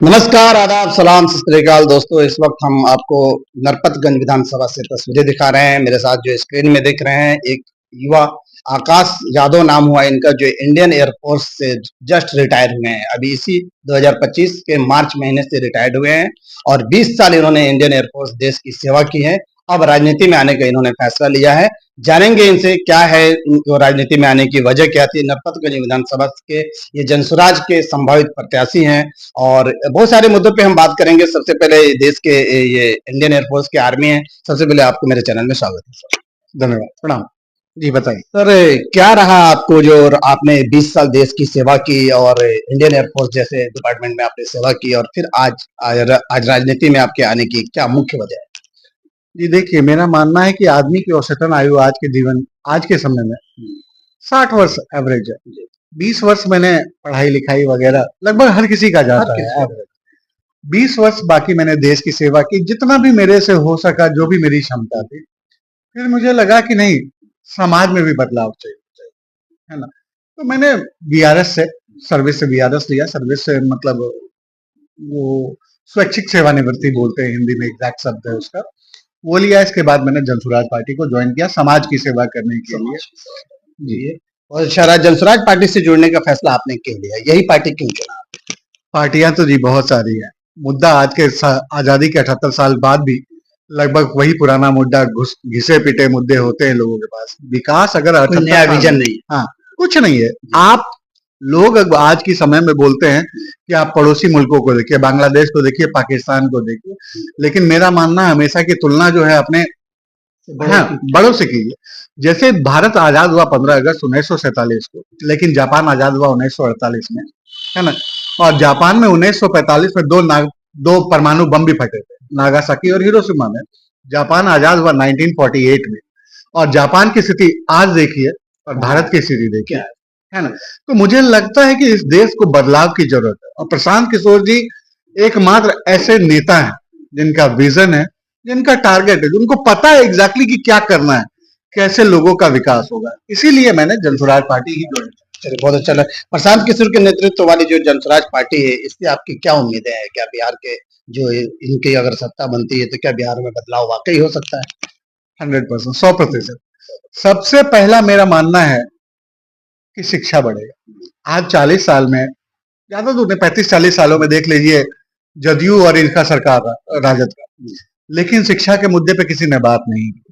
नमस्कार, आदाब, सलाम, सत श्री अकाल दोस्तों। इस वक्त हम आपको नरपतगंज विधानसभा से तस्वीरें दिखा रहे हैं। मेरे साथ जो स्क्रीन में देख रहे हैं, एक युवा आकाश यादव नाम हुआ इनका, जो इंडियन एयरफोर्स से जस्ट रिटायर हुए हैं। अभी इसी 2025 के मार्च महीने से रिटायर्ड हुए हैं और 20 साल इन्होंने इंडियन एयरफोर्स देश की सेवा की है। अब राजनीति में आने का इन्होंने फैसला लिया है। जानेंगे इनसे क्या है इनको राजनीति में आने की वजह क्या थी। नरपतगंज विधानसभा के ये जनसुराज के संभावित प्रत्याशी हैं और बहुत सारे मुद्दों पे हम बात करेंगे। सबसे पहले देश के ये इंडियन एयरफोर्स के आर्मी हैं। सबसे पहले आपको मेरे चैनल में स्वागत है सर। धन्यवाद, प्रणाम। जी बताइए सर, क्या रहा आपको जो आपने 20 साल देश की सेवा की और इंडियन एयरफोर्स जैसे डिपार्टमेंट में आपने सेवा की और फिर आज राजनीति में आपके आने की क्या मुख्य वजह है? जी देखिए, मेरा मानना है कि आदमी की औसतन आयु आज के समय में 60 वर्ष एवरेज है। 20 वर्ष मैंने पढ़ाई लिखाई वगैरह लगभग हर किसी का जाता है एवरेज। 20 वर्ष बाकी मैंने देश की सेवा की, जितना भी मेरे से हो सका, जो भी मेरी क्षमता थी। फिर मुझे लगा कि नहीं, समाज में भी बदलाव चाहिए, है ना। तो मैंने बीआरएस से सर्विस से बीआरएस लिया। सर्विस से मतलब वो स्वैच्छिक सेवानिवृत्ति बोलते हैं हिंदी में, एग्जैक्ट शब्द है उसका। वो लिया। इसके बाद मैंने जनसुराज पार्टी को ज्वाइन किया समाज की सेवा करने के लिए। जी, और जनसुराज पार्टी से जुड़ने का फैसला आपने क्यों लिया? यही पार्टी क्यों चुना? पार्टियां तो जी बहुत सारी है। मुद्दा आज के आजादी के 78 साल बाद भी लगभग वही पुराना मुद्दा, घिसे पिटे मुद्दे होते हैं लोगों के पास। विकास अगर नया विजन नहीं, हाँ, कुछ नहीं है। आप लोग आज की समय में बोलते हैं कि आप पड़ोसी मुल्कों को देखिए, बांग्लादेश को देखिए, पाकिस्तान को देखिए, लेकिन मेरा मानना हमेशा की तुलना जो है अपने बड़ों से कीजिए। जैसे भारत आजाद हुआ 15 अगस्त 1947 को, लेकिन जापान आजाद हुआ 1948 में, है ना। और जापान में 1945 में दो परमाणु बम भी फटे थे, नागासाकी और हिरोशिमा में। जापान आजाद हुआ 1948 में। और जापान की स्थिति आज देखिए और भारत की स्थिति देखिए, है ना। तो मुझे लगता है कि इस देश को बदलाव की जरूरत है और प्रशांत किशोर जी एकमात्र ऐसे नेता हैं जिनका विजन है, जिनका टारगेट है, जिनको पता है एग्जैक्टली कि क्या करना है, कैसे लोगों का विकास होगा। इसीलिए मैंने जनसुराज पार्टी ही ज्वाइन की। चलिए, बहुत अच्छा लगा। प्रशांत किशोर के नेतृत्व वाली जो जनसुराज पार्टी है, इससे आपकी क्या उम्मीदें हैं? क्या बिहार के जो इनकी अगर सत्ता बनती है तो क्या बिहार में बदलाव वाकई हो सकता है? 100%, 100%। सबसे पहला मेरा मानना है कि शिक्षा बढ़ेगा। आज 40 साल में, ज्यादा दूर नहीं, 35-40 सालों में देख लीजिए, जदयू और इनका सरकार राजद का, लेकिन शिक्षा के मुद्दे पे किसी ने बात नहीं की।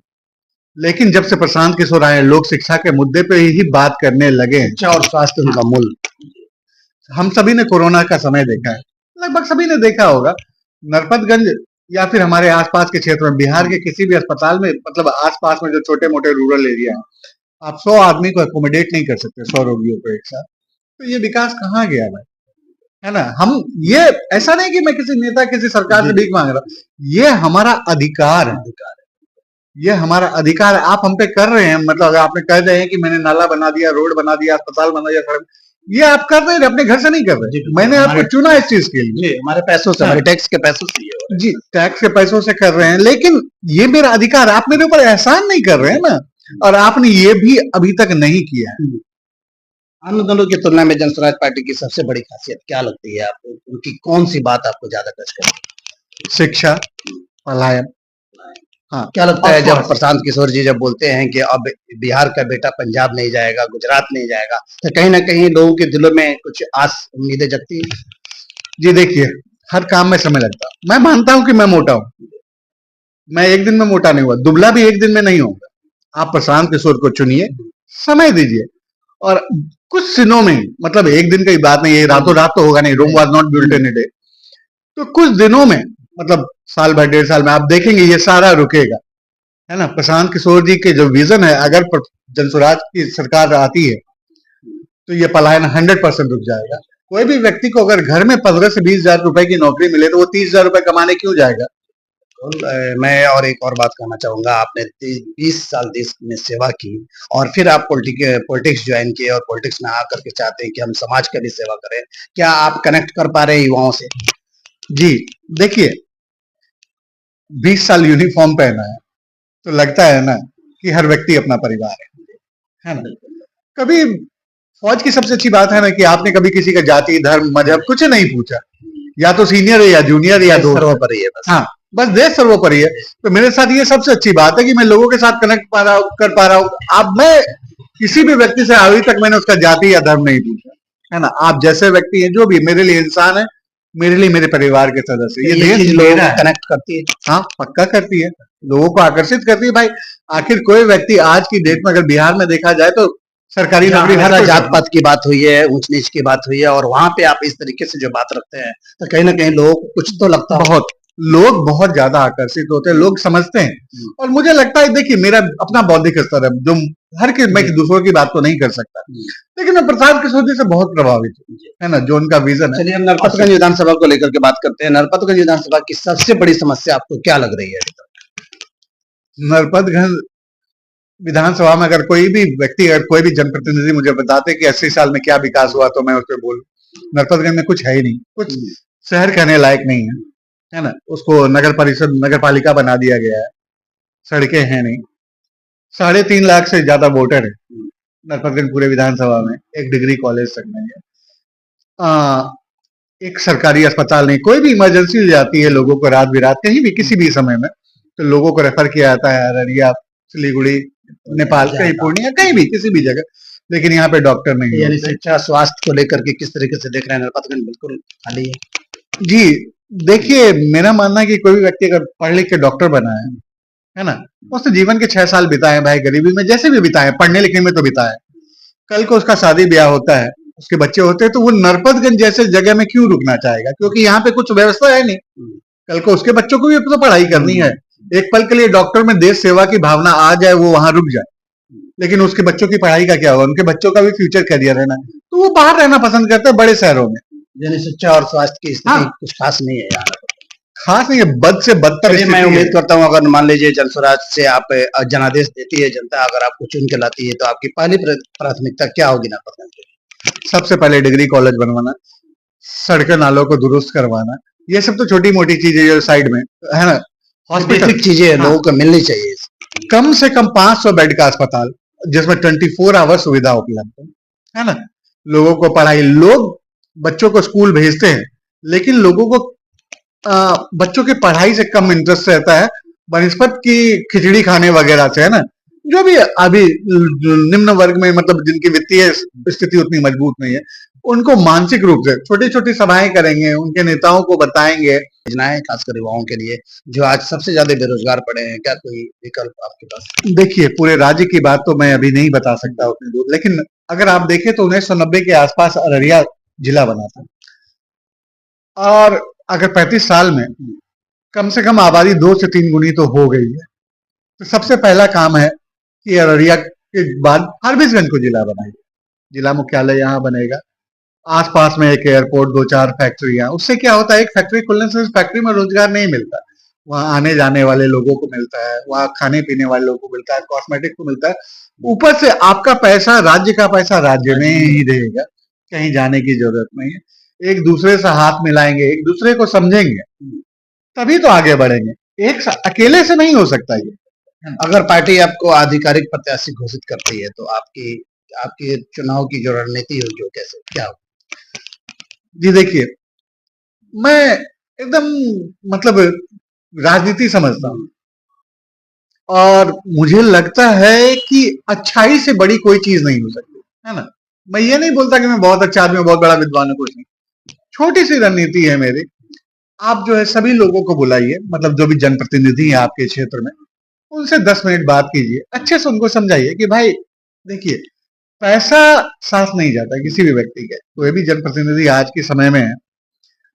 लेकिन जब से प्रशांत किशोर आए, लोग शिक्षा के मुद्दे पे ही बात करने लगे। शिक्षा और स्वास्थ्य उनका मूल। हम सभी ने कोरोना का समय देखा है, लगभग सभी ने देखा होगा। नरपतगंज या फिर हमारे आसपास के क्षेत्र में, बिहार के किसी भी अस्पताल में, मतलब आसपास में जो छोटे मोटे रूरल एरिया है, आप 100 आदमी को एकोमोडेट नहीं कर सकते, 100 रोगियों को एक साथ। तो ये विकास कहाँ गया भाई, है ना। हम ये ऐसा नहीं कि मैं किसी नेता, किसी सरकार से भीख मांग रहा हूं। ये हमारा अधिकार है, ये हमारा अधिकार है। आप हम पे कर रहे हैं, मतलब अगर आपने कह रहे हैं कि मैंने नाला बना दिया, रोड बना दिया, अस्पताल बना दिया, सड़क, ये आप कर रहे हैं, अपने घर से नहीं कर रहे। मैंने आपको चुना इस चीज के लिए, हमारे पैसों से, हमारे टैक्स के पैसों से। जी, टैक्स के पैसों से कर रहे हैं, लेकिन ये मेरा अधिकार। आप मेरे ऊपर एहसान नहीं कर रहे हैं ना, और आपने ये भी अभी तक नहीं किया है। अन्य दलों की तुलना में जनसुराज पार्टी की सबसे बड़ी खासियत क्या लगती है आपको? उनकी कौन सी बात आपको ज्यादा टच करती है? शिक्षा, पलायन। हाँ, क्या लगता है जब प्रशांत किशोर जी जब बोलते हैं कि अब बिहार का बेटा पंजाब नहीं जाएगा, गुजरात नहीं जाएगा, तो कहीं ना कहीं लोगों के दिलों में कुछ आस उम्मीदें जगती है? जी देखिए, हर काम में समय लगता है। मैं मानता हूं कि मैं मोटा हूं, मैं एक दिन में मोटा नहीं हुआ, दुबला भी एक दिन में नहीं होगा। आप प्रशांत किशोर को चुनिए, समय दीजिए, और कुछ दिनों में, मतलब एक दिन की बात नहीं है, रातों रात तो होगा नहीं, Rome was not built in a day. तो कुछ दिनों में, मतलब साल भर, 1.5 साल में आप देखेंगे ये सारा रुकेगा, है ना। प्रशांत किशोर जी के जो विजन है, अगर जनसुराज की सरकार आती है तो ये पलायन 100% रुक जाएगा। कोई भी व्यक्ति को अगर घर में 15 से 20 हजार रुपए की नौकरी मिले तो वो 30 हजार रुपए कमाने क्यों जाएगा? मैं और एक और बात कहना चाहूंगा। आपने 20 साल देश में सेवा की और फिर आप पॉलिटिक्स ज्वाइन किए और पॉलिटिक्स में आकर के चाहते हैं कि हम समाज का भी सेवा करें। क्या आप कनेक्ट कर पा रहे हैं युवाओं से? जी देखिए, 20 साल यूनिफॉर्म पहना है तो लगता है ना कि हर व्यक्ति अपना परिवार है ना। कभी फौज की सबसे अच्छी बात है ना कि आपने कभी किसी का जाति, धर्म, मजहब कुछ नहीं पूछा, या तो सीनियर है या जूनियर या दोस्त। सर्वोपरि है बस। हाँ, बस देश सर्वोपरि है। तो मेरे साथ ये सबसे अच्छी बात है कि मैं लोगों के साथ कनेक्ट कर पा रहा हूँ। अब मैं किसी भी व्यक्ति से अभी तक मैंने उसका जाति या धर्म नहीं पूछा, है ना। आप जैसे व्यक्ति हैं, जो भी मेरे लिए इंसान है, मेरे लिए मेरे परिवार के सदस्य। ये देश चीज लोगों मेरा को है। कनेक्ट करती है। हाँ, पक्का करती है, लोगों को आकर्षित करती है भाई। आखिर कोई व्यक्ति आज की डेट में अगर बिहार में देखा जाए तो सरकारी जहाँ नौकरी हर हमेशा कोई जात करता पात की बात हुई है, ऊंच नीच की बात हुई है, और वहां पे आप इस तरीके से जो बात रखते हैं, तो कहीं ना कहीं लोगों को कुछ तो लगता है। है। बहुत लोग बहुत ज्यादा आकर्षित होते हैं, लोग समझते हैं। और मुझे लगता है, देखिए मेरा अपना बौद्धिक स्तर है, जो हर के मैं दूसरों की बात तो नहीं कर सकता, लेकिन मैं प्रसाद किशोर जी से बहुत प्रभावित हूँ, है ना, जो उनका विजन है। चलिए हम नरपतगंज विधानसभा को लेकर के बात करते हैं। नरपतगंज विधानसभा की सबसे बड़ी समस्या आपको क्या लग रही है अभी तक? नरपतगंज विधानसभा में अगर कोई भी व्यक्ति, अगर कोई भी जनप्रतिनिधि मुझे बताते कि 80 साल में क्या विकास हुआ, तो मैं उस पर बोलूं नरपतगंज में कुछ है ही नहीं, कुछ शहर कहने लायक नहीं है, है ना। उसको नगर परिषद, नगर पालिका बना दिया गया है, सड़कें हैं नहीं। 3.5 लाख से ज्यादा वोटर है नरपतगंज पूरे विधानसभा में, एक डिग्री कॉलेज तक नहीं है, एक सरकारी अस्पताल नहीं। कोई भी इमरजेंसी हो जाती है लोगों को रात बिरात, कहीं भी किसी भी समय में, तो लोगों को रेफर किया जाता है अररिया, सिलीगुड़ी, नेपाल, कहीं पूर्णिया, कहीं भी किसी भी जगह, लेकिन यहाँ पे डॉक्टर नहीं यानी होते। शिक्षा स्वास्थ्य को लेकर के किस तरीके से देख रहे हैं? नरपतगंज बिल्कुल खाली है। जी, देखिए मेरा मानना है कि कोई भी व्यक्ति अगर पढ़ लिख के डॉक्टर बना है ना, उसने जीवन के 6 साल बिताए भाई गरीबी में, जैसे भी बिताए, पढ़ने लिखने में तो बिताए। कल को उसका शादी ब्याह होता है, उसके बच्चे होते हैं, तो वो नरपतगंज जैसे जगह में क्यों रुकना चाहेगा? क्योंकि यहाँ पे कुछ व्यवस्था है नहीं। कल को उसके बच्चों को भी तो पढ़ाई करनी है। एक पल के लिए डॉक्टर में देश सेवा की भावना आ जाए, वो वहां रुक जाए, लेकिन उसके बच्चों की पढ़ाई का क्या होगा? उनके बच्चों का भी फ्यूचर करियर रहना, तो वो बाहर रहना पसंद करते हैं, बड़े शहरों में। यानी शिक्षा और स्वास्थ्य की स्थिति कुछ खास नहीं है यहाँ। खास नहीं है, बद से बदतर चलिए मैं स्थिति है। उम्मीद करता हूँ, अगर मान लीजिए जन स्वराज से आप जनादेश देती है जनता, अगर आपको चुन के लाती है, तो आपकी पहली प्राथमिकता क्या होगी नरपतगंज के? सबसे पहले डिग्री कॉलेज बनवाना, सड़क नालों को दुरुस्त करवाना, ये सब तो छोटी मोटी चीजें जो साइड में है ना। बेसिक चीजें लोगों को मिलनी चाहिए। कम से कम 500 बेड का अस्पताल, जिसमें 24 आवर सुविधा उपलब्ध है ना। लोगों को पढ़ाई, लोग बच्चों को स्कूल भेजते हैं, लेकिन लोगों को बच्चों की पढ़ाई से कम इंटरेस्ट रहता है बनिस्पत की खिचड़ी खाने वगैरह से, है ना। जो भी अभी निम्न वर्ग में, मतलब जिनकी वित्तीय स्थिति उतनी मजबूत नहीं है, उनको मानसिक रूप से छोटी छोटी सभाएं करेंगे, उनके नेताओं को बताएंगे। योजनाएं खासकर युवाओं के लिए जो आज सबसे ज्यादा बेरोजगार पड़े हैं, क्या कोई विकल्प आपके पास? देखिए पूरे राज्य की बात तो मैं अभी नहीं बता सकता उतनी दूर, लेकिन अगर आप देखें तो 1990 के आसपास अररिया जिला बना था, और अगर 35 साल में कम से कम आबादी 2 से 3 गुनी तो हो गई है। तो सबसे पहला काम है कि अररिया के बाद फारबिसगंज को जिला बनाइए, जिला मुख्यालय यहाँ बनेगा, आसपास में एक एयरपोर्ट, 2-4 फैक्ट्रियां। उससे क्या होता है, एक फैक्ट्री खुलने से फैक्ट्री में रोजगार नहीं मिलता, वहां आने जाने वाले लोगों को मिलता है, वहां खाने पीने वाले लोगों को मिलता है, कॉस्मेटिक को मिलता है। ऊपर से आपका पैसा, राज्य का पैसा राज्य में ही रहेगा, कहीं जाने की जरूरत नहीं है। एक दूसरे से हाथ मिलाएंगे, एक दूसरे को समझेंगे, तभी तो आगे बढ़ेंगे। एक अकेले से नहीं हो सकता ये। अगर पार्टी आपको आधिकारिक प्रत्याशी घोषित करती है, तो आपकी आपकी चुनाव की जो रणनीति होगी वो कैसे क्या होगी? जी देखिए, मैं एकदम मतलब राजनीति समझता हूँ, और मुझे लगता है कि अच्छाई से बड़ी कोई चीज नहीं हो सकती, है ना। मैं ये नहीं बोलता कि मैं बहुत अच्छा आदमी हूँ, बहुत बड़ा विद्वान हूँ, कुछ नहीं। छोटी सी रणनीति है मेरी। आप जो है सभी लोगों को बुलाइए, मतलब जो भी जनप्रतिनिधि है आपके क्षेत्र में, उनसे 10 मिनट बात कीजिए, अच्छे से उनको समझाइए कि भाई देखिए, पैसा साथ नहीं जाता किसी भी व्यक्ति के। कोई भी जनप्रतिनिधि आज के समय में है,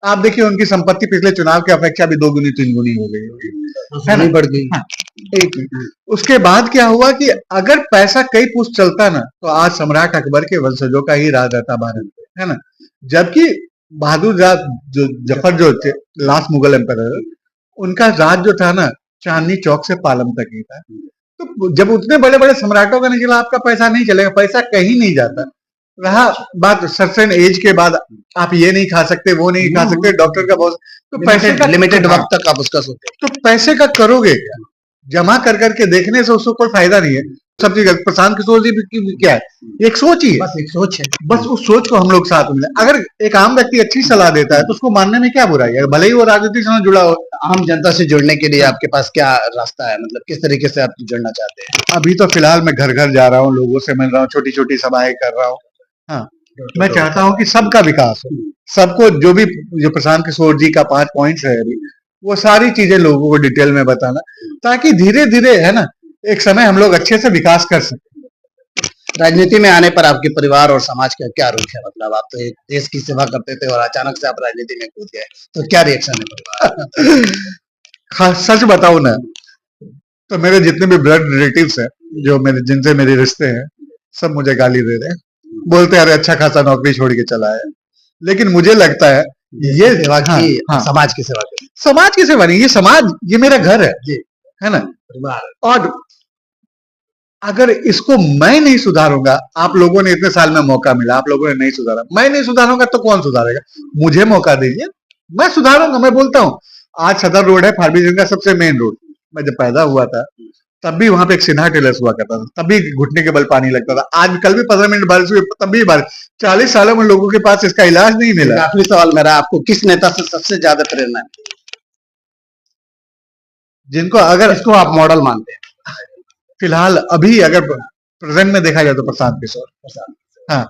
आप देखिए उनकी संपत्ति पिछले चुनाव की अपेक्षा भी 2 गुनी 3 गुनी हो गई होगी, है ना, बढ़ गई। हाँ, उसके बाद क्या हुआ कि अगर पैसा कई पुष्ट चलता ना, तो आज सम्राट अकबर के वंशजों का ही राज रहता भारत में, है ना। जबकि बहादुर जो जफर जो थे, लास्ट मुगल एम्परर, उनका राज जो था ना, चांदनी चौक से पालम तक ही था। तो जब उतने बड़े बड़े सम्राटों का निकला, आपका पैसा नहीं चलेगा, पैसा कहीं नहीं जाता। रहा बात सर्टेन एज के बाद, आप ये नहीं खा सकते, वो नहीं खा सकते, डॉक्टर का बहुत, तो पैसे का लिमिटेड वक्त तक आप उसका सोचो, तो पैसे का करोगे क्या? जमा कर करके देखने से उसको कोई फायदा नहीं है। सब चीज प्रशांत किशोर जी की क्या है, एक सोच ही है, बस एक सोच है। बस उस सोच को हम लोग साथ में अगर एक आम व्यक्ति अच्छी सलाह देता है तो उसको मानने में क्या बुराई है, भले ही वो राजनीति से जुड़ा हो। आम जनता से जुड़ने के लिए आपके पास क्या रास्ता है, मतलब किस तरीके से आप जुड़ना चाहते हैं? अभी तो फिलहाल मैं घर घर जा रहा हूँ, लोगों से मिल रहा हूँ, छोटी छोटी सभाएं कर रहा हूँ। हाँ, मैं चाहता हूँ कि सबका विकास हो, सबको जो भी जो प्रशांत किशोर जी का 5 पॉइंट्स है अभी, वो सारी चीजें लोगों को डिटेल में बताना, ताकि धीरे धीरे है ना एक समय हम लोग अच्छे से विकास कर सकें। राजनीति में आने पर आपके परिवार और समाज का क्या रुख है? मतलब आप तो एक देश की सेवा करते थे और अचानक से आप राजनीति में कूद गए, तो क्या रिएक्शन है परिवार? सच बताऊं ना तो मेरे जितने भी ब्लड रिलेटिव्स हैं, जो मेरे जिनसे मेरे रिश्ते हैं, सब मुझे गाली दे रहे हैं, बोलते हैं अरे अच्छा खासा नौकरी छोड़ के चला है। लेकिन मुझे लगता है ये सेवा की, हाँ, समाज की सेवा की, समाज की सेवा नहीं, ये समाज, ये मेरा घर है जी, है ना। परिवार। और अगर इसको मैं नहीं सुधारूंगा, आप लोगों ने इतने साल में मौका मिला, आप लोगों ने नहीं सुधारा, मैं नहीं सुधारूंगा तो कौन सुधारेगा? मुझे मौका दीजिए, मैं सुधारूंगा। मैं बोलता हूँ आज सदर रोड है फार्मेसी का सबसे मेन रोड, मैं जब पैदा हुआ था तब भी वहां पे एक सिन्हा टेलर्स हुआ करता था, तब भी घुटने के बल पानी लगता था। आज कल भी 15 मिनट बारिश हुई तब भी बारिश, 40 सालों में लोगों के पास इसका इलाज नहीं मिला। आखिरी सवाल मेरा, आपको किस नेता से सबसे ज्यादा प्रेरणा मिली, जिनको अगर इसको आप मॉडल मानते हैं? फिलहाल अभी अगर प्रेजेंट में देखा जाए तो प्रशांत किशोर। हाँ,